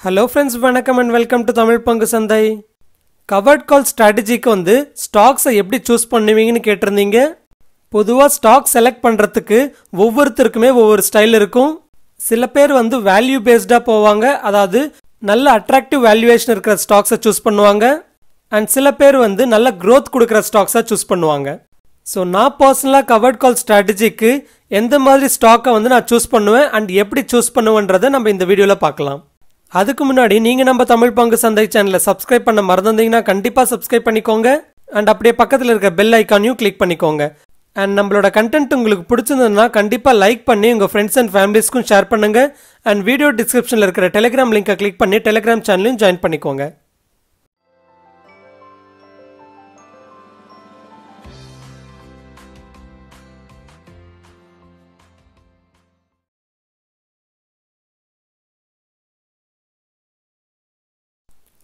Hello friends, வணக்கம் and welcome to Tamil பங்கு சந்தை. Covered call strategy-க்கு வந்து stocks எப்படி choose பண்ணுவீங்கன்னு கேட்டிருந்தீங்க. பொதுவா stock select பண்றதுக்கு ஒவ்வொருத்தருக்குமே ஒவ்வொரு ஸ்டைல் இருக்கும். சில பேர் வந்து value based-ஆ போவாங்க, அதாவது நல்ல attractive valuation இருக்கிற stocks-அ choose பண்ணுவாங்க. and சில பேர் வந்து நல்ல growth கொடுக்கிற stocks-அ choose பண்ணுவாங்க. So நான் personally covered call strategy-க்கு எந்த மாதிரி stock-அ வந்து நான் choose பண்ணுவேன் and எப்படி choose பண்ணுவேன்றதை நம்ம இந்த வீடியோல பார்க்கலாம். அதுக்கு முன்னாடி நீங்க நம்ம தமிழ் பங்கு சந்தை சேனலை சப்ஸ்கிரைப் பண்ண மறந்துட்டீங்கன்னா கண்டிப்பா சப்ஸ்கிரைப் பண்ணிக்கோங்க and அப்படியே பக்கத்துல இருக்க பெல் ஐகானையும் கிளிக் பண்ணிக்கோங்க. and நம்மளோட கண்டென்ட் உங்களுக்கு பிடிச்சிருந்ததுன்னா கண்டிப்பா லைக் பண்ணி உங்க ஃப்ரெண்ட்ஸ் and ஃபேமிலிஸ்க்கும் ஷேர் பண்ணுங்க and வீடியோ டிஸ்கிரிப்ஷன்ல இருக்கிற டெலிகிராம் லிங்கை கிளிக் பண்ணி டெலிகிராம் சேனலையும் ஜாயின் பண்ணிக்கோங்க.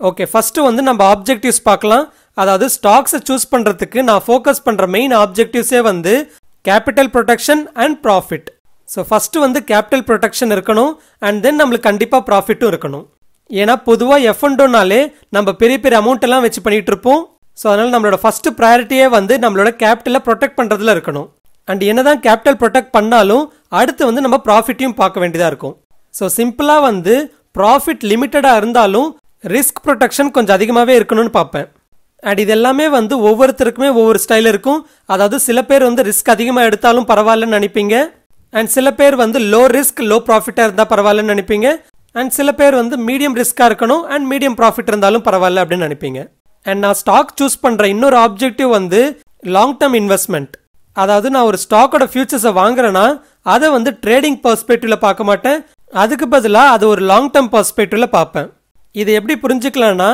ஓகே, ஃபர்ஸ்ட் வந்து நம்ம ஆப்ஜெக்டிவ்ஸ் பார்க்கலாம். அதாவது ஸ்டாக்ஸை சூஸ் பண்றதுக்கு நான் ஃபோக்கஸ் பண்ற மெயின் ஆப்ஜெக்டிவ்ஸே வந்து capital protection and profit. So first வந்து கேபிட்டல் ப்ரொடெக்ஷன் இருக்கணும் அண்ட் தென் நம்மளுக்கு கண்டிப்பாக ப்ராஃபிட்டும் இருக்கணும். ஏன்னா பொதுவாக எஃப்என்டோனாலே நம்ம பெரிய பெரிய அமௌண்ட் எல்லாம் வச்சு பண்ணிட்டு இருப்போம். ஸோ அதனால நம்மளோட ஃபர்ஸ்ட் ப்ரையாரிட்டியே வந்து நம்மளோட கேபிட்டலை ப்ரொடெக்ட் பண்றதுல இருக்கணும். அண்ட் என்னதான் கேபிட்டல் ப்ரொடெக்ட் பண்ணாலும் அடுத்து வந்து நம்ம ப்ராஃபிட்டையும் பார்க்க வேண்டியதா இருக்கும். ஸோ சிம்பிளா வந்து ப்ராஃபிட் லிமிட்டடா இருந்தாலும் ரிஸ்க் ப்ரொடெக்ஷன் கொஞ்சம் அதிகமாகவே இருக்கணும்னு பார்ப்பேன். அண்ட் இது எல்லாமே வந்து ஒவ்வொருத்தருக்குமே ஒவ்வொரு ஸ்டைல் இருக்கும். அதாவது சில பேர் வந்து ரிஸ்க் அதிகமாக எடுத்தாலும் பரவாயில்லன்னு நினைப்பீங்க அண்ட் சில பேர் வந்து லோ ரிஸ்க் லோ ப்ராஃபிட்டாக இருந்தால் பரவாயில்லன்னு நினைப்பீங்க அண்ட் சில பேர் வந்து மீடியம் ரிஸ்காக இருக்கணும் அண்ட் மீடியம் ப்ராஃபிட் இருந்தாலும் பரவாயில்ல அப்படின்னு நினைப்பீங்க. அண்ட் நான் ஸ்டாக் சூஸ் பண்ணுற இன்னொரு ஆப்ஜெக்டிவ் வந்து லாங் டேர்ம் இன்வெஸ்ட்மெண்ட். அதாவது நான் ஒரு ஸ்டாக்கோட ஃபியூச்சர்ஸை வாங்குறேன்னா அதை வந்து ட்ரேடிங் பர்ஸ்பெக்டிவ்ல பார்க்க மாட்டேன், அதுக்கு பதிலாக அது ஒரு லாங் டேர்ம் பர்ஸ்பெக்டிவ்ல பார்ப்பேன். இது எப்படி புரிஞ்சுக்கலாம்னா,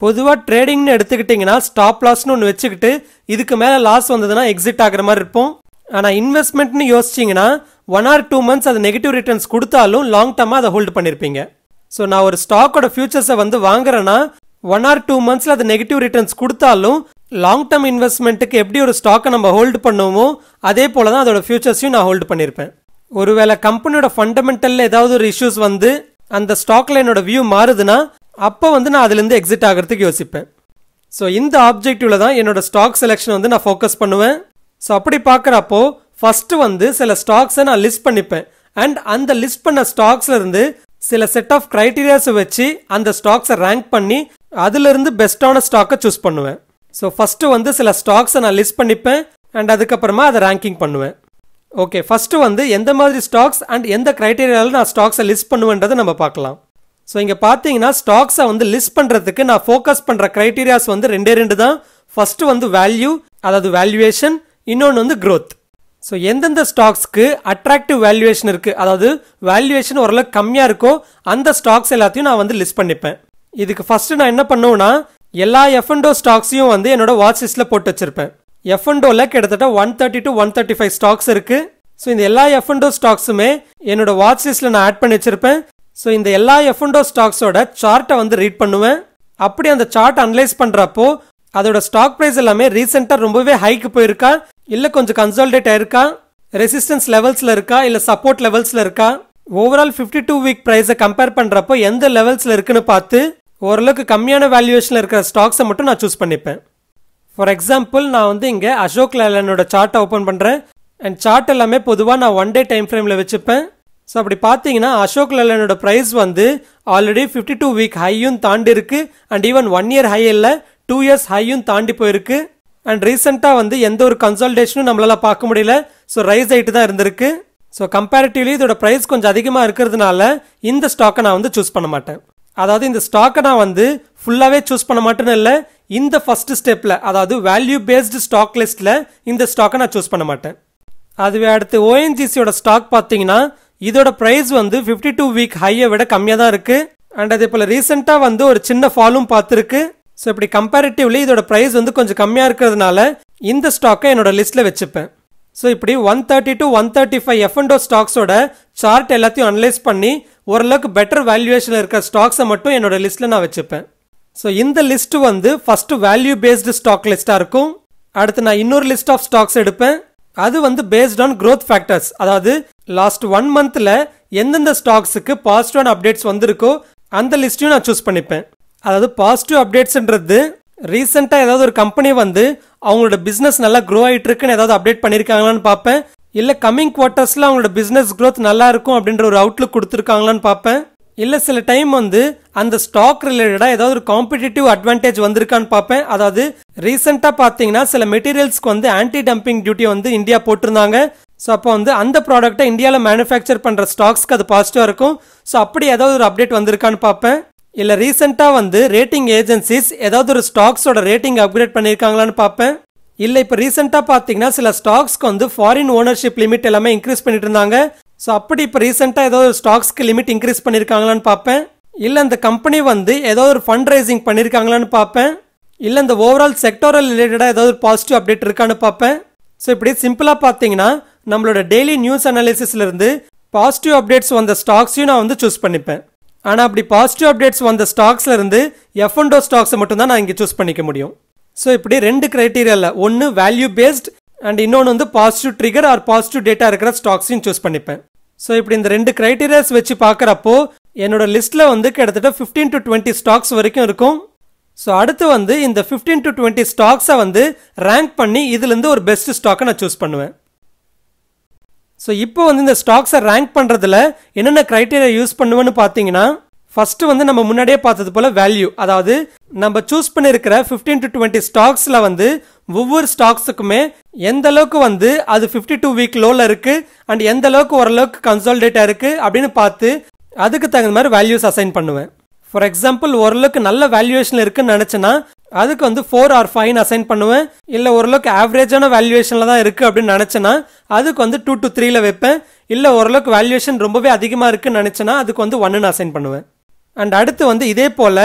பொதுவாக ட்ரேடிங்னு எடுத்துக்கிட்டிங்கன்னா ஸ்டாப் லாஸ்னு ஒன்று வச்சுக்கிட்டு இதுக்கு மேலே லாஸ் வந்ததுன்னா எக்ஸிட் ஆகிற மாதிரி இருப்போம். ஆனால் இன்வெஸ்ட்மெண்ட்னு யோசிச்சிங்கன்னா 1 or 2 months அது நெகட்டிவ் ரிட்டர்ன்ஸ் கொடுத்தாலும் லாங் டேர்மாக அதை ஹோல்டு பண்ணியிருப்பீங்க. ஸோ நான் ஒரு ஸ்டாக்கோட ஃபியூச்சர்ஸை வந்து வாங்குறேன்னா 1 or 2 months அது நெகட்டிவ் ரிட்டர்ன்ஸ் கொடுத்தாலும் லாங் டேர்ம் இன்வெஸ்ட்மெண்ட்டுக்கு எப்படி ஒரு ஸ்டாக்கை நம்ம ஹோல்டு பண்ணுவோமோ அதே போல தான் அதோட ஃபியூச்சர்ஸையும் நான் ஹோல்டு பண்ணியிருப்பேன். ஒருவேளை கம்பெனியோட ஃபண்டமெண்டலில் ஏதாவது ஒரு இஷ்யூஸ் வந்து அந்த ஸ்டாக்ல என்னோட வியூ மாறுதுன்னா அப்போ வந்து நான் அதுலேருந்து எக்ஸிட் ஆகிறதுக்கு யோசிப்பேன். ஸோ இந்த ஆப்ஜெக்டிவ்ல தான் என்னோட ஸ்டாக் செலெக்ஷன் வந்து நான் ஃபோக்கஸ் பண்ணுவேன். ஸோ அப்படி பார்க்குறப்போ ஃபர்ஸ்ட் வந்து சில ஸ்டாக்ஸை நான் லிஸ்ட் பண்ணிப்பேன் அண்ட் அந்த லிஸ்ட் பண்ண ஸ்டாக்ஸ்ல இருந்து சில செட் ஆஃப் கிரைட்டீரியாஸை வச்சு அந்த ஸ்டாக்ஸை ரேங்க் பண்ணி அதுலேருந்து பெஸ்டான ஸ்டாக்கை சூஸ் பண்ணுவேன். ஸோ ஃபர்ஸ்ட் வந்து சில ஸ்டாக்ஸை நான் லிஸ்ட் பண்ணிப்பேன் அண்ட் அதுக்கப்புறமா அதை ரேங்கிங் பண்ணுவேன். ஓகே, ஃபர்ஸ்ட் வந்து எந்த மாதிரி ஸ்டாக்ஸ் அண்ட் எந்த கிரைட்டீரியாவில் நான் ஸ்டாக்ஸை லிஸ்ட் பண்ணுவேன்றதை நம்ம பார்க்கலாம். ஸோ இங்கே பார்த்தீங்கன்னா ஸ்டாக்ஸை வந்து லிஸ்ட் பண்ணுறதுக்கு நான் ஃபோக்கஸ் பண்ணுற கிரைட்டீரியாஸ் வந்து ரெண்டு தான். ஃபர்ஸ்ட் வந்து வேல்யூ, அதாவது வேல்யூவேஷன், இன்னொன்று வந்து growth. ஸோ எந்தெந்த ஸ்டாக்ஸ்க்கு அட்ராக்டிவ் வேல்யூவேஷன் இருக்குது, அதாவது வேல்யூவேஷன் ஓரளவுக்கு கம்மியாக இருக்கோ அந்த ஸ்டாக்ஸ் எல்லாத்தையும் நான் வந்து லிஸ்ட் பண்ணிப்பேன். இதுக்கு ஃபர்ஸ்ட் நான் என்ன பண்ணுவேன்னா எல்லா எஃப்என்டோ ஸ்டாக்ஸையும் வந்து என்னோட வாட்ச் லிஸ்ட்டில் போட்டு வச்சிருப்பேன். எஃப்என்டோவில் கிட்டத்தட்ட 130 to 135 ஸ்டாக்ஸ் இருக்கு. ஸோ இந்த எல்லா எஃப்என்டோ ஸ்டாக்ஸுமே என்னோட வாட்ச் லிஸ்ட்ல நான் ஆட் பண்ணி வச்சிருப்பேன். ஸோ இந்த எல்லா எஃப்என்டோ ஸ்டாக்ஸோட சார்ட்டை வந்து ரீட் பண்ணுவேன். அப்படி அந்த சார்ட் அனலைஸ் பண்றப்போ அதோட ஸ்டாக் பிரைஸ் எல்லாமே ரீசெண்டா ரொம்பவே ஹைக்கு போயிருக்கா, இல்ல கொஞ்சம் கன்சாலிடேட் ஆயிருக்கா, ரெசிஸ்டன்ஸ் லெவல்ஸ்ல இருக்கா, இல்ல சப்போர்ட் லெவல்ஸ்ல இருக்கா, ஓவரால் 52 வீக் பிரைஸை கம்பேர் பண்றப்போ எந்த லெவல்ஸ்ல இருக்குன்னு பார்த்து ஓரளவுக்கு கம்மியான வேல்யூவேஷன்ல இருக்கிற ஸ்டாக்ஸை மட்டும் நான் சூஸ் பண்ணிப்பேன். ஃபார் எக்ஸாம்பிள் நான் வந்து இங்கே அசோக் லேலனோட சார்ட்டை ஓப்பன் பண்ணுறேன் அண்ட் சார்ட் எல்லாமே பொதுவாக நான் 1 day டைம் ஃப்ரேமில் வச்சுப்பேன். ஸோ அப்படி பார்த்தீங்கன்னா அசோக் லேலனோட ப்ரைஸ் வந்து ஆல்ரெடி 52 வீக் ஹையும் தாண்டி இருக்கு அண்ட் ஈவன் 1 year ஹை இல்லை 2 years ஹையும் தாண்டி போயிருக்கு. அண்ட் ரீசெண்டாக வந்து எந்த ஒரு கன்சல்டேஷனும் நம்மளால பார்க்க முடியல. ஸோ ரைஸ் ஆகிட்டு தான் இருந்திருக்கு. ஸோ கம்பேரிட்டிவ்லி இதோட ப்ரைஸ் கொஞ்சம் அதிகமாக இருக்கிறதுனால இந்த ஸ்டாக்கை நான் வந்து சூஸ் பண்ண மாட்டேன். அதாவது இந்த ஸ்டாக்கை நான் வந்து ஃபுல்லாகவே சூஸ் பண்ண மாட்டேன்னு இல்லை, இந்த ஃபர்ஸ்ட் ஸ்டெப்பில் அதாவது வேல்யூ பேஸ்டு ஸ்டாக் லிஸ்ட்டில் இந்த ஸ்டாக்கை நான் சூஸ் பண்ண மாட்டேன். அதுவே அடுத்து ஓஎன்ஜிசியோட ஸ்டாக் பார்த்தீங்கன்னா இதோட ப்ரைஸ் வந்து 52 வீக் ஹையை விட கம்மியாக தான் இருக்கு அண்ட் அதே போல் ரீசெண்டாக வந்து ஒரு சின்ன ஃபாலும் பார்த்துருக்கு. ஸோ இப்படி கம்பேரிட்டிவ்லி இதோட ப்ரைஸ் வந்து கொஞ்சம் கம்மியாக இருக்கிறதுனால இந்த ஸ்டாக்கை என்னோட லிஸ்ட்டில் வச்சுப்பேன். ஸோ இப்படி 130 to 135 எஃப்என்டோ ஸ்டாக்ஸோட சார்ட் எல்லாத்தையும் அனலைஸ் பண்ணி ஓரளவுக்கு பெட்டர் வேல்யூவேஷன் இருக்கிற ஸ்டாக்ஸை மட்டும் என்னோட லிஸ்ட்டில் நான் வச்சுப்பேன். ஸோ இந்த லிஸ்ட் வந்து ஃபர்ஸ்ட் வேல்யூ பேஸ்டு ஸ்டாக் லிஸ்டாக இருக்கும். அடுத்து நான் இன்னொரு லிஸ்ட் ஆஃப் ஸ்டாக்ஸ் எடுப்பேன். அது வந்து பேஸ்ட் ஆன் growth ஃபேக்டர்ஸ், அதாவது லாஸ்ட் 1 monthல எந்தெந்த ஸ்டாக்ஸுக்கு பாசிட்டிவான அப்டேட்ஸ் வந்திருக்கோ அந்த லிஸ்ட்டையும் நான் சூஸ் பண்ணிப்பேன். அதாவது பாசிட்டிவ் அப்டேட்ஸ்ன்றது ரீசெண்டாக ஏதாவது ஒரு கம்பெனி வந்து அவங்களோட பிஸ்னஸ் நல்லா க்ரோ ஆகிட்டு இருக்குன்னு ஏதாவது அப்டேட் பண்ணியிருக்காங்களான்னு பார்ப்பேன். இல்லை கம்மிங் குவார்ட்டர்ஸில் அவங்களோட பிஸ்னஸ் க்ரோத் நல்லா இருக்கும் அப்படின்ற ஒரு அவுட்லுக் கொடுத்துருக்காங்களான்னு பார்ப்பேன். இல்லை சில டைம் வந்து அந்த ஸ்டாக் ரிலேட்டடாக ஏதாவது ஒரு காம்படிட்டிவ் அட்வான்டேஜ் வந்திருக்கான்னு பார்ப்பேன். அதாவது ரீசெண்டாக பார்த்தீங்கன்னா சில மெட்டீரியல்ஸ்க்கு வந்து ஆன்டி டம்பிங் டியூட்டி வந்து இந்தியா போட்டிருந்தாங்க. ஸோ அப்போ வந்து அந்த ப்ராடக்ட்டை இந்தியாவில் மேனுஃபேக்சர் பண்ணுற ஸ்டாக்ஸ்க்கு அது பாசிட்டிவாக இருக்கும். ஸோ அப்படி ஏதாவது ஒரு அப்டேட் வந்திருக்கான்னு பார்ப்பேன். இல்லை ரீசெண்டாக வந்து ரேட்டிங் ஏஜென்சிஸ் ஏதாவது ஒரு ஸ்டாக்ஸோட ரேட்டிங் அப்கிரேட் பண்ணியிருக்காங்களான்னு பார்ப்பேன். இல்லை இப்போ ரீசெண்டாக பார்த்தீங்கன்னா சில ஸ்டாக்ஸ்க்கு வந்து ஃபாரின் ஓனர்ஷிப் லிமிட் எல்லாமே இன்க்ரீஸ் பண்ணிட்டு இருந்தாங்க. ஸோ அப்படி இப்போ ரீசெண்டாக ஏதோ ஒரு ஸ்டாக்ஸ்க்கு லிமிட் இன்க்ரீஸ் பண்ணியிருக்காங்களான்னு பார்ப்பேன். இல்லை அந்த கம்பெனி வந்து ஏதோ ஒரு ஃபண்ட் ரைசிங் பண்ணியிருக்காங்களான்னு பார்ப்பேன். இல்லை இந்த ஓவரால் செக்டோரல் ரிலேட்டடாக ஏதாவது ஒரு பாசிட்டிவ் அப்டேட் இருக்கான்னு பார்ப்பேன். ஸோ இப்படி சிம்பிளாக பார்த்தீங்கன்னா நம்மளோட டெய்லி நியூஸ் அனாலிசிஸ்லேருந்து பாசிட்டிவ் அப்டேட்ஸ் வந்த ஸ்டாக்ஸையும் நான் வந்து சூஸ் பண்ணிப்பேன். ஆனால் அப்படி பாசிட்டிவ் அப்டேட்ஸ் வந்த ஸ்டாக்ஸ்லேருந்து F&O ஸ்டாக்ஸை மட்டும்தான் நான் இங்கே சூஸ் பண்ணிக்க முடியும். ஸோ இப்படி ரெண்டு கிரைட்டீரியாவில் ஒன்று வேல்யூ பேஸ்ட் அண்ட் இன்னொன்று வந்து positive trigger or positive data இருக்கிற ஸ்டாக்ஸையும் சூஸ் பண்ணிப்பேன். ஸோ இப்படி இந்த ரெண்டு கிரைட்டீரியாஸ் வச்சு பார்க்குறப்போ என்னோட லிஸ்ட்டில் வந்து கிட்டத்தட்ட 15 to 20 ஸ்டாக்ஸ் வரைக்கும் இருக்கும். ஸோ அடுத்து வந்து இந்த 15 to 20 ஸ்டாக்ஸை வந்து ரேங்க் பண்ணி இதுலேருந்து ஒரு பெஸ்ட் ஸ்டாக்கை நான் சூஸ் பண்ணுவேன். ஸோ இப்போ வந்து இந்த ஸ்டாக்ஸை ரேங்க் பண்ணுறதுல என்னென்ன கிரைட்டீரியா யூஸ் பண்ணுவேன்னு பார்த்தீங்கன்னா ஃபர்ஸ்ட் வந்து நம்ம முன்னாடியே பார்த்தது போல வேல்யூ, அதாவது நம்ம சூஸ் பண்ணியிருக்கிற 15 to 20 ஸ்டாக்ஸில் வந்து ஒவ்வொரு ஸ்டாக்ஸுக்குமே எந்த அளவுக்கு வந்து அது 52 வீக் லோவில் இருக்குது அண்ட் எந்த அளவுக்கு ஓரளவுக்கு கன்சாலிடேட்டாக இருக்குது அப்படின்னு பார்த்து அதுக்கு தகுந்த மாதிரி வேல்யூஸ் அசைன் பண்ணுவேன். ஃபார் எக்ஸாம்பிள் ஓரளவுக்கு நல்ல வேல்யூவேஷன் இருக்குன்னு நினச்சேன்னா அதுக்கு வந்து 4 or 5 அசைன் பண்ணுவேன். இல்லை ஓரளவுக்கு ஆவரேஜான வேல்யூவேஷனில் தான் இருக்குது அப்படின்னு நினச்சேன்னா அதுக்கு வந்து 2 to 3ல வைப்பேன். இல்லை ஓரளவுக்கு வேல்யூவேஷன் ரொம்பவே அதிகமாக இருக்குன்னு நினச்சேன்னா அதுக்கு வந்து 1ன்னு அசைன் பண்ணுவேன். அண்ட் அடுத்து வந்து இதே போல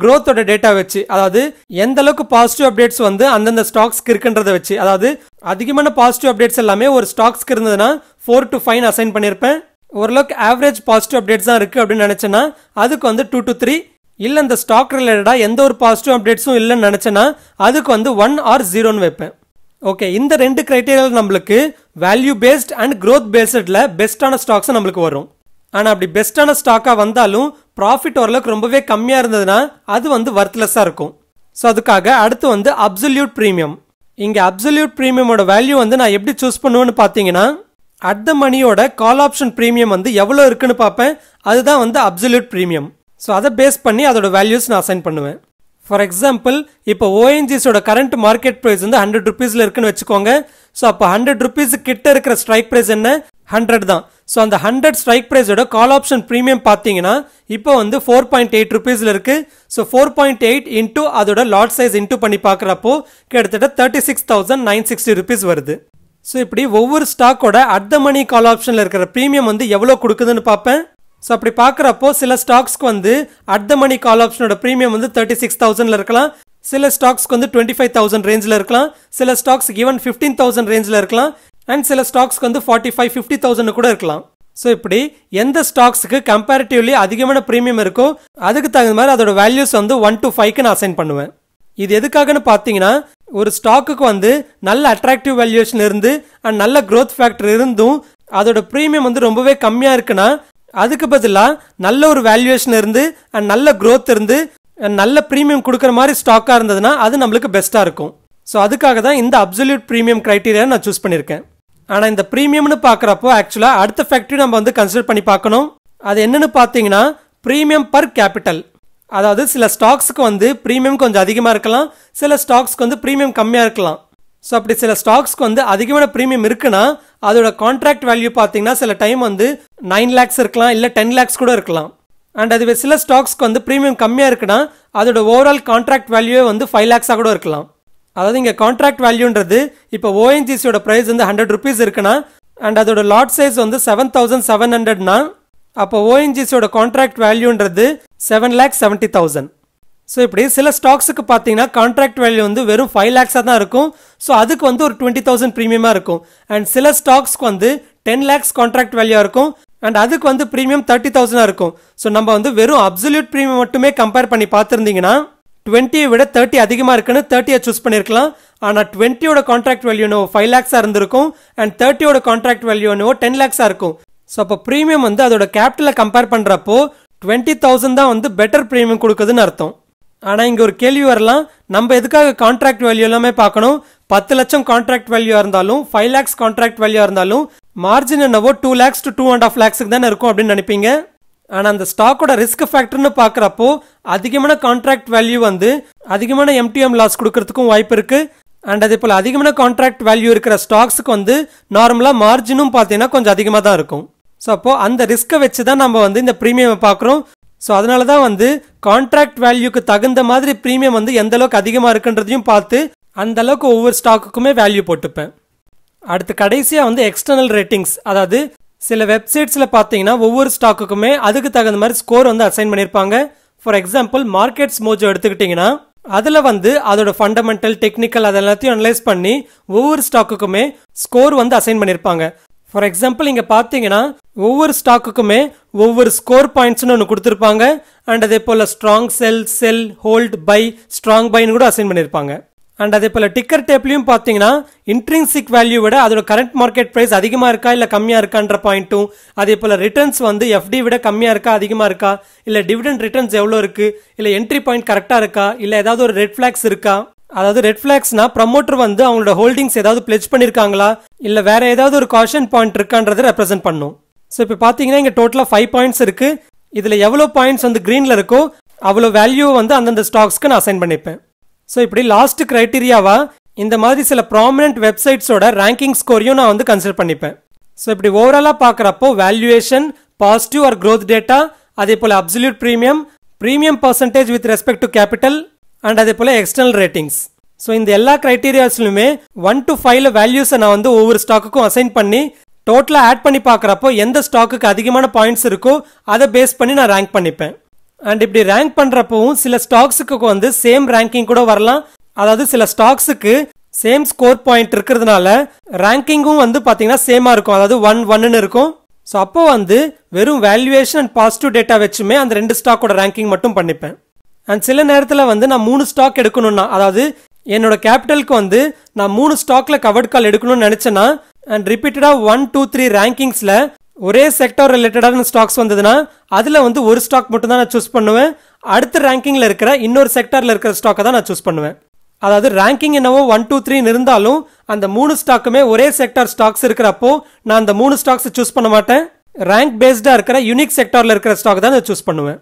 growthோட டேட்டா வச்சு, அதாவது எந்த அளவுக்கு பாசிட்டிவ் அப்டேட்ஸ் வந்து அந்தந்த ஸ்டாக்ஸ்க்கு இருக்குன்றதை வச்சு, அதாவது அதிகமான பாசிட்டிவ் அப்டேட்ஸ் எல்லாமே ஒரு ஸ்டாக்ஸ்க்கு இருந்ததுன்னா 4 to 5 அசைன் பண்ணியிருப்பேன். ஓரளவுக்கு ஆவரேஜ் பாசிட்டிவ் அப்டேட்ஸ் தான் இருக்குது அப்படின்னு நினச்சேன்னா அதுக்கு வந்து 2 to 3. இல்லை இந்த ஸ்டாக் ரிலேட்டடாக எந்த ஒரு பாசிட்டிவ் அப்டேட்ஸும் இல்லைன்னு நினச்சேன்னா அதுக்கு வந்து 1 or 0ன்னு வைப்பேன். ஓகே, இந்த ரெண்டு கிரைட்டீரியாவில் நம்மளுக்கு வேல்யூ பேஸ்ட் அண்ட் க்ரோத் பேஸ்டில் பெஸ்ட்டான ஸ்டாக்ஸ் நம்மளுக்கு வரும். ஆனால் அப்படி பெஸ்ட்டான ஸ்டாக்காக வந்தாலும் ப்ராஃபிட் ஓரளவுக்கு ரொம்பவே கம்மியாக இருந்ததுன்னா அது வந்து வர்த்லெஸ்ஸாக இருக்கும். ஸோ அதுக்காக அடுத்து வந்து அப்சல்யூட் ப்ரீமியம். இங்கே அப்சல்யூட் ப்ரீமியமோட வேல்யூ வந்து நான் எப்படி சூஸ் பண்ணுவேன்னு பார்த்தீங்கன்னா அட் த மணியோட கால் ஆப்ஷன் ப்ரீமியம் வந்து எவ்வளோ இருக்குன்னு பார்ப்பேன். அதுதான் வந்து அப்சல்யூட் ப்ரீமியம். ஸோ அதை பேஸ் பண்ணி அதோட வேல்யூஸ் நான் அசைன் பண்ணுவேன். ஃபார் எக்ஸாம்பிள் இப்போ ஓஎன்ஜிஸோட கரண்ட் மார்க்கெட் ப்ரைஸ் வந்து 100 rupeesல இருக்குன்னு வச்சுக்கோங்க. ஸோ அப்போ 100 rupees கிட்ட இருக்கிற ஸ்ட்ரைக் ப்ரைஸ் என்ன 100 தான். ஸோ அந்த 100 ஸ்ட்ரைக் ப்ரைஸோட கால் ஆப்ஷன் ப்ரீமியம் பார்த்தீங்கன்னா இப்போ வந்து 4.8 rupeesல இருக்கு. ஸோ 4.8 இன்டூ அதோட லாட் சைஸ் இன்டூ பண்ணி பார்க்குறப்போ கிட்டத்தட்ட 36,960 rupees வருது. ஸோ இப்படி ஒவ்வொரு ஸ்டாக்கோட அட் த மணி கால் ஆப்ஷனில் இருக்கிற ப்ரீமியம் வந்து எவ்வளோ கொடுக்குதுன்னு பார்ப்பேன். ஸோ அப்படி பார்க்குறப்போ சில ஸ்டாக்ஸ்க்கு வந்து at the money call ஆப்ஷனோட premium வந்து 36,000ல் இருக்கலாம். சில ஸ்டாக்ஸ்க்கு வந்து 25,000 ரேஞ்சில் இருக்கலாம். சில ஸ்டாக்ஸ் ஈவன் 15,000 ரேஞ்சில் இருக்கலாம். அண்ட் சில ஸ்டாக்ஸ்க்கு வந்து 45,000-50,000 கூட இருக்கலாம். ஸோ இப்படி எந்த ஸ்டாக்ஸுக்கு கம்பேரிட்டிவ்லி அதிகமான ப்ரீமியம் இருக்கோ அதுக்கு தகுந்த மாதிரி அதோட வேல்யூஸ் வந்து 1 to 5க்கு நான் அசைன் பண்ணுவேன். இது எதுக்காகன்னு பார்த்தீங்கன்னா ஒரு ஸ்டாக்குக்கு வந்து நல்ல அட்ராக்டிவ் வேல்யூவேஷன் இருந்து அண்ட் நல்ல க்ரோத் ஃபேக்டர் இருந்தும் அதோட ப்ரீமியம் வந்து ரொம்பவே கம்மியாக இருக்குன்னா அதுக்கு பதிலாக நல்ல ஒரு வேல்யூவேஷன் இருந்து அண்ட் நல்ல க்ரோத் இருந்து நல்ல ப்ரீமியம் கொடுக்குற மாதிரி ஸ்டாக்காக இருந்ததுன்னா அது நம்மளுக்கு பெஸ்ட்டாக இருக்கும். ஸோ அதுக்காக தான் இந்த அப்சல்யூட் ப்ரீமியம் கிரைட்டீரியா நான் சூஸ் பண்ணியிருக்கேன். ஆனால் இந்த ப்ரீமியம்னு பார்க்குறப்போ ஆக்சுவலாக அடுத்த ஃபேக்டரி நம்ம வந்து கன்சிடர் பண்ணி பார்க்கணும். அது என்னன்னு பார்த்தீங்கன்னா ப்ரீமியம் பர் கேபிட்டல். அதாவது சில ஸ்டாக்ஸுக்கு வந்து ப்ரீமியம் கொஞ்சம் அதிகமாக இருக்கலாம், சில ஸ்டாக்ஸ்க்கு வந்து ப்ரீமியம் கம்மியாக இருக்கலாம். ஸோ அப்படி சில ஸ்டாக்ஸ்க்கு வந்து அதிகமான ப்ரீமியம் இருக்குன்னா அதோட கான்ட்ராக்ட் வேல்யூ பார்த்தீங்கன்னா சில டைம் வந்து 9 lakhs இருக்கலாம், இல்லை 10 lakhs கூட இருக்கலாம். அண்ட் அதுவே சில ஸ்டாக்ஸ்க்கு வந்து ப்ரீமியம் கம்மியாக இருக்குன்னா அதோட ஓவரால் கான்ட்ராக்ட் வேல்யூவே வந்து 5 lakhs கூட இருக்கலாம். அதாவது இங்கே கான்ட்ராக்ட் வேல்யூன்றது இப்போ ஓஎன்ஜிசியோட ப்ரைஸ் வந்து 100 rupees இருக்குன்னா அண்ட் அதோட லாட் சைஸ் வந்து 7,700னா அப்போ ஓஎன்ஜிசியோட கான்ட்ராக்ட் வேல்யூன்றது 7,70,000. ஸோ இப்படி சில ஸ்டாக்ஸுக்கு பார்த்தீங்கன்னா கான்ட்ராக்ட் வேல்யூ வந்து வெறும் 5 lakhs தான் இருக்கும். ஸோ அதுக்கு வந்து ஒரு 20,000 ப்ரீமியமாக இருக்கும். அண்ட் சில ஸ்டாக்ஸ்க்கு வந்து 10 lakhs கான்ட்ராக்ட் வேல்யூ இருக்கும் அண்ட் அதுக்கு வந்து ப்ரீமியம் 30,000 இருக்கும். ஸோ நம்ம வந்து வெறும் அப்சல்யூட் ப்ரீமியம் மட்டுமே கம்பேர் பண்ணி பார்த்துருந்தீங்கன்னா 20 விட 30 அதிகமாக இருக்குன்னு 30 சூஸ் பண்ணியிருக்கலாம். ஆனால் 20யோட கான்ட்ராக்ட் வேல்யூ என்னவோ 5 lakhs இருந்திருக்கும் அண்ட் 30யோட கான்ட்ராக்ட் வேல்யூ என்னவோ 10 lakhs இருக்கும். ஸோ அப்போ ப்ரீமியம் வந்து அதோட கேபிட்டலை கம்பேர் பண்ணுறப்போ 20,000 தான் வந்து பெட்டர் பிரீமியம் கொடுக்குதுன்னு அர்த்தம். ஆனால் இங்கே ஒரு கேள்வி வரலாம், நம்ம எதுக்காக கான்ட்ராக்ட் வேல்யூ எல்லாமே பார்க்கணும்? 10 லட்சம் கான்ட்ராக்ட் வேல்யூவாக இருந்தாலும் 5 lakhs கான்ட்ராக்ட் வேல்யூவாக இருந்தாலும் மார்ஜின் என்னவோ 2 lakhs to 2.5 lakhs தானே இருக்கும் அப்படின்னு நினைப்பீங்க. ஆனால் அந்த ஸ்டாக்கோட ரிஸ்க் ஃபேக்டர்னு பார்க்குறப்போ அதிகமான கான்ட்ராக்ட் வேல்யூ வந்து அதிகமான MTM லாஸ் கொடுக்கறதுக்கும் வாய்ப்பு இருக்கு. அண்ட் அதே போல் அதிகமான கான்ட்ராக்ட் வேல்யூ இருக்கிற ஸ்டாக்ஸுக்கு வந்து நார்மலாக மார்ஜினும் பார்த்தீங்கன்னா கொஞ்சம் அதிகமாக தான் இருக்கும். ஸோ அப்போ அந்த ரிஸ்க்கை வச்சு தான் நம்ம வந்து இந்த ப்ரீமியம் பார்க்குறோம். ஸோ அதனால தான் வந்து கான்ட்ராக்ட் வேல்யூக்கு தகுந்த மாதிரி ப்ரீமியம் வந்து எந்த அளவுக்கு அதிகமாக இருக்குன்றதையும் பார்த்து அந்த அளவுக்கு ஒவ்வொரு ஸ்டாக்குக்குமே வேல்யூ போட்டுப்பேன். அடுத்து கடைசியாக வந்து எக்ஸ்டர்னல் ரேட்டிங்ஸ், அதாவது சில வெப்சைட்ஸில் பார்த்தீங்கன்னா ஒவ்வொரு ஸ்டாக்குக்குமே அதுக்கு தகுந்த மாதிரி ஸ்கோர் வந்து அசைன் பண்ணியிருப்பாங்க. ஃபார் எக்ஸாம்பிள் மார்க்கெட்ஸ் மோஜோ எடுத்துக்கிட்டிங்கன்னா அதில் வந்து அதோட ஃபண்டமெண்டல் டெக்னிக்கல் அது எல்லாத்தையும் அனலைஸ் பண்ணி ஒவ்வொரு ஸ்டாக்குக்குமே ஸ்கோர் வந்து அசைன் பண்ணியிருப்பாங்க. ஃபார் எக்ஸாம்பிள் இங்கே பார்த்தீங்கன்னா ஒவ்வொரு ஸ்டாக்குக்குமே ஒவ்வொரு ஸ்கோர் பாயிண்ட்ஸ்னு ஒன்று கொடுத்துருப்பாங்க. அண்ட் அதே போல் strong sell hold buy strong பைன்னு கூட அசைன் பண்ணியிருப்பாங்க. அண்ட் அதே போல் டிக்கர் டேப்லையும் பார்த்தீங்கன்னா இன்ட்ரின்சிக் வேல்யூ விட அதோட கரண்ட் மார்க்கெட் ப்ரைஸ் அதிகமாக இருக்கா இல்லை கம்மியாக இருக்கான்ற பாயிண்ட்டும், அதே போல் ரிட்டர்ன்ஸ் வந்து எஃப்டி விட கம்மியாக இருக்கா அதிகமாக இருக்கா, இல்லை டிவிடெண்ட் ரிட்டர்ன்ஸ் எவ்வளோ இருக்குது, இல்லை என்ட்ரி பாயிண்ட் கரெக்டாக இருக்கா, இல்லை ஏதாவது ஒரு ரெட் ஃபிளாக்ஸ் இருக்கா. அதாவது ரெட் ஃபிளாக்ஸ்னா ப்ரமோட்டர் வந்து அவங்களோட ஹோல்டிங்ஸ் ஏதாவது பிளெட்ஜ் பண்ணியிருக்காங்களா இல்லை வேற ஏதாவது ஒரு காஷன் பாயிண்ட் இருக்கான்றதை ரெப்ரசென்ட் பண்ணும். ஸோ இப்போ பார்த்தீங்கன்னா இங்கே டோட்டலாக 5 பாயிண்ட்ஸ் இருக்கு. இதில் எவ்வளோ பாயிண்ட்ஸ் வந்து கிரீனில் இருக்கோ அவ்வளோ வேல்யூ வந்து அந்தந்த ஸ்டாக்ஸ்க்கு நான் அசைன் பண்ணிப்பேன். ஸோ இப்படி லாஸ்ட் கிரைட்டீரியாவா இந்த மாதிரி சில ப்ராமினன்ட் வெப்சைட்ஸோட ரேங்கிங் ஸ்கோரையும் நான் வந்து கன்சிடர் பண்ணிப்பேன். ஸோ இப்படி ஓவராலாக பார்க்குறப்போ valuation, positive or growth data, அதே போல் absolute premium percentage with respect to capital and அதே போல் எக்ஸ்டர்னல் ரேட்டிங்ஸ். ஸோ இந்த எல்லா கிரைட்டீரியாஸ்லுமே 1 to 5 வேல்யூஸை நான் வந்து ஒவ்வொரு ஸ்டாக்குக்கும் அசைன் பண்ணி டோட்டலாக ஆட் பண்ணி பார்க்குறப்போ எந்த ஸ்டாக்குக்கு அதிகமான பாயிண்ட்ஸ் இருக்கோ அதை பேஸ் பண்ணி நான் ரேங்க் பண்ணிப்பேன். அண்ட் இப்படி ரேங்க் பண்ணுறப்பவும் சில ஸ்டாக்ஸுக்கு வந்து சேம் ரேங்கிங் கூட வரலாம். அதாவது சில ஸ்டாக்ஸுக்கு சேம் ஸ்கோர் பாயிண்ட் இருக்கிறதுனால ரேங்கிங்கும் வந்து பார்த்தீங்கன்னா சேமாக இருக்கும், அதாவது 1-1ன்னு இருக்கும். ஸோ அப்போ வந்து வெறும் வேல்யூவேஷன் அண்ட் பாசிட்டிவ் டேட்டா வச்சுமே அந்த 2 ஸ்டாக்கோட ரேங்கிங் மட்டும் பண்ணிப்பேன். அண்ட் சில நேரத்தில் வந்து நான் 3 ஸ்டாக் எடுக்கணும்னா, அதாவது என்னோட கேபிட்டலுக்கு வந்து நான் 3 ஸ்டாக்ல கவர்ட் கால் எடுக்கணும்னு நினைச்சேன்னா அண்ட் ரிப்பீட்டடாக 1, 2, 3 ரேங்கிங்ஸில் ஒரே செக்டார் ரிலேட்டடான ஸ்டாக்ஸ் வந்ததுன்னா அதில் வந்து ஒரு ஸ்டாக் மட்டும் தான் நான் சூஸ் பண்ணுவேன். அடுத்த ரேங்கிங்கில் இருக்கிற இன்னொரு செக்டாரில் இருக்கிற ஸ்டாக்கை தான் நான் சூஸ் பண்ணுவேன். அதாவது ரேங்கிங் என்னவோ 1, 2, 3 இருந்தாலும் அந்த 3 ஸ்டாக்குமே ஒரே செக்டார் ஸ்டாக்ஸ் இருக்கிறப்போ நான் அந்த 3 ஸ்டாக்ஸ் சூஸ் பண்ண மாட்டேன். ரேங்க் பேஸ்டாக இருக்கிற யூனிக் செக்டாரில் இருக்கிற ஸ்டாக் தான் நான் சூஸ் பண்ணுவேன்.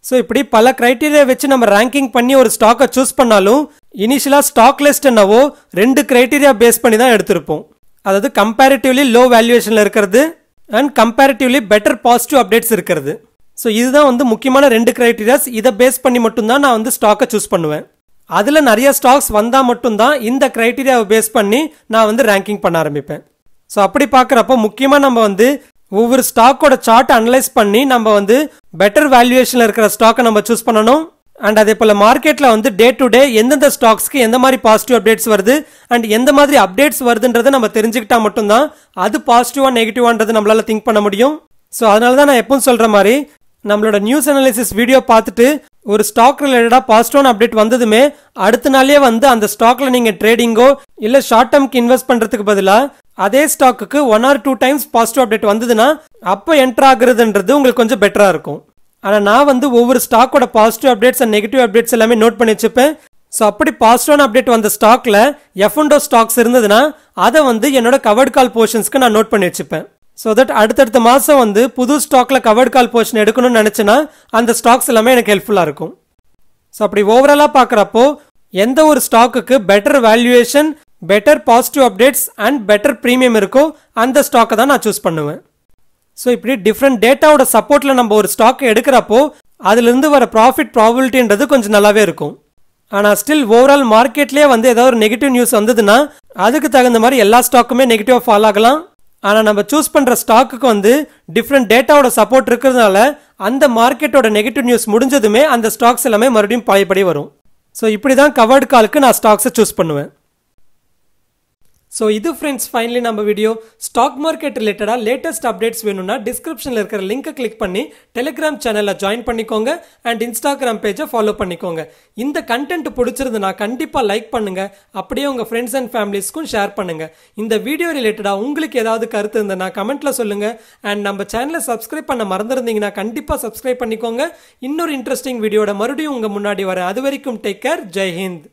ஸோ இப்படி பல கிரைட்டீரியா வச்சு நம்ம ரேங்கிங் பண்ணி ஒரு ஸ்டாக்கை சூஸ் பண்ணாலும் இனிஷியலாக ஸ்டாக் லிஸ்ட் என்னவோ 2 கிரைட்டீரியா பேஸ் பண்ணி தான் எடுத்திருப்போம். அதாவது கம்பேரிட்டிவ்லி லோ வேல்யூவேஷனில் இருக்கிறது and comparatively better positive updates இருக்கிறது. ஸோ இதுதான் வந்து முக்கியமான 2 கிரைட்டீரியாஸ். இதை பேஸ் பண்ணி மட்டும்தான் நான் வந்து ஸ்டாக்கை சூஸ் பண்ணுவேன். அதில் நிறைய ஸ்டாக்ஸ் வந்தால் மட்டும்தான் இந்த கிரைட்டீரியாவை பேஸ் பண்ணி நான் வந்து ரேங்கிங் பண்ண ஆரம்பிப்பேன். ஸோ அப்படி பார்க்குறப்போ முக்கியமாக நம்ம வந்து ஒவ்வொரு ஸ்டாக்கோட சார்ட்டை அனலைஸ் பண்ணி நம்ம வந்து பெட்டர் வேல்யூவேஷனில் இருக்கிற ஸ்டாக்கை நம்ம சூஸ் பண்ணணும். அண்ட் அதே போல் மார்க்கெட்டில் வந்து டே டு டே எந்தெந்த ஸ்டாக்ஸ்க்கு எந்த மாதிரி பாசிட்டிவ் அப்டேட்ஸ் வருது அண்ட் எந்த மாதிரி அப்டேட்ஸ் வருதுன்றதை நம்ம தெரிஞ்சுக்கிட்டா மட்டும்தான் அது பாசிட்டிவா நெகட்டிவான்றது நம்மளால திங்க் பண்ண முடியும். ஸோ அதனால தான் நான் எப்பவும் சொல்கிற மாதிரி நம்மளோட நியூஸ் அனாலிசிஸ் வீடியோ பார்த்துட்டு ஒரு ஸ்டாக் ரிலேட்டடாக பாசிட்டிவான அப்டேட் வந்ததுமே அடுத்த நாளே வந்து அந்த ஸ்டாக்ல நீங்கள் ட்ரேடிங்கோ இல்லை ஷார்ட் டேர்ம்க்கு இன்வெஸ்ட் பண்ணுறதுக்கு பதிலாக அதே ஸ்டாக்குக்கு 1 or 2 times பாசிட்டிவ் அப்டேட் வந்ததுன்னா அப்போ என்டர் ஆகுறதுன்றது உங்களுக்கு கொஞ்சம் பெட்டராக இருக்கும். ஆனால் நான் வந்து ஒவ்வொரு ஸ்டாக்கோட positive updates and negative updates எல்லாமே நோட் பண்ணி வச்சுப்பேன். ஸோ அப்படி பாசிட்டிவான அப்டேட் வந்த ஸ்டாக்ல F&O ஸ்டாக்ஸ் இருந்ததுன்னா அதை வந்து என்னோட கவர்ட் கால் போர்ஷன்ஸ்க்கு நான் நோட் பண்ணி வச்சுப்பேன். ஸோ தட் அடுத்தடுத்த மாதம் வந்து புது ஸ்டாக்ல கவர்ட் கால் போர்ஷன் எடுக்கணும்னு நினச்சேன்னா அந்த ஸ்டாக்ஸ் எல்லாமே எனக்கு ஹெல்ப்ஃபுல்லாக இருக்கும். ஸோ அப்படி ஓவராலாக பார்க்குறப்போ எந்த ஒரு ஸ்டாக்குக்கு better valuation, better positive updates and better premium இருக்கோ அந்த ஸ்டாக்கை தான் நான் சூஸ் பண்ணுவேன். ஸோ இப்படி டிஃப்ரெண்ட் டேட்டாவோட சப்போர்ட்டில் நம்ம ஒரு ஸ்டாக்கை எடுக்கிறப்போ அதுலேருந்து வர ப்ராஃபிட் ப்ராபபிலிட்டின்றது கொஞ்சம் நல்லாவே இருக்கும். ஆனால் ஸ்டில் ஓவரால் மார்க்கெட்லேயே வந்து ஏதாவது ஒரு நெகட்டிவ் நியூஸ் வந்ததுன்னா அதுக்கு தகுந்த மாதிரி எல்லா ஸ்டாக்குமே நெகட்டிவாக ஃபால் ஆகலாம். ஆனால் நம்ம சூஸ் பண்ணுற ஸ்டாக்குக்கு வந்து டிஃப்ரெண்ட் டேட்டாவோட சப்போர்ட் இருக்கிறதுனால அந்த மார்க்கெட்டோட நெகட்டிவ் நியூஸ் முடிஞ்சதுமே அந்த ஸ்டாக்ஸ் எல்லாமே மறுபடியும் பழையபடி வரும். ஸோ இப்படி தான் கவர்ட் காலுக்கு நான் ஸ்டாக்ஸை சூஸ் பண்ணுவேன். ஸோ இது ஃப்ரெண்ட்ஸ் ஃபைனலி நம்ம வீடியோ ஸ்டாக் மார்க்கெட் ரிலேட்டடாக லேட்டஸ்ட் அப்டேட்ஸ் வேணும்னா டிஸ்கிரிப்ஷனில் இருக்கிற லிங்கை கிளிக் பண்ணி டெலிகிராம் சேனலில் ஜாயின் பண்ணிக்கோங்க அண்ட் இன்ஸ்டாகிராம் பேஜை ஃபாலோ பண்ணிக்கோங்க. இந்த கண்டென்ட் பிடிச்சிருந்துன்னா கண்டிப்பாக லைக் பண்ணுங்க, அப்படியே உங்கள் ஃப்ரெண்ட்ஸ் அண்ட் ஃபேமிலிஸ்க்கும் ஷேர் பண்ணுங்க. இந்த வீடியோ ரிலேட்டடாக உங்களுக்கு ஏதாவது கருத்து இருந்ததுன்னா கமெண்ட்ல சொல்லுங்க. அண்ட் நம்ம சேனலை சப்ஸ்கிரைப் பண்ண மறந்துருந்தீங்கன்னா கண்டிப்பாக சப்ஸ்கிரைப் பண்ணிக்கோங்க. இன்னொரு இன்ட்ரெஸ்டிங் வீடியோட மறுபடியும் உங்க முன்னாடி வரேன். அது வரைக்கும் டேக் கேர். ஜெய் ஹிந்த்.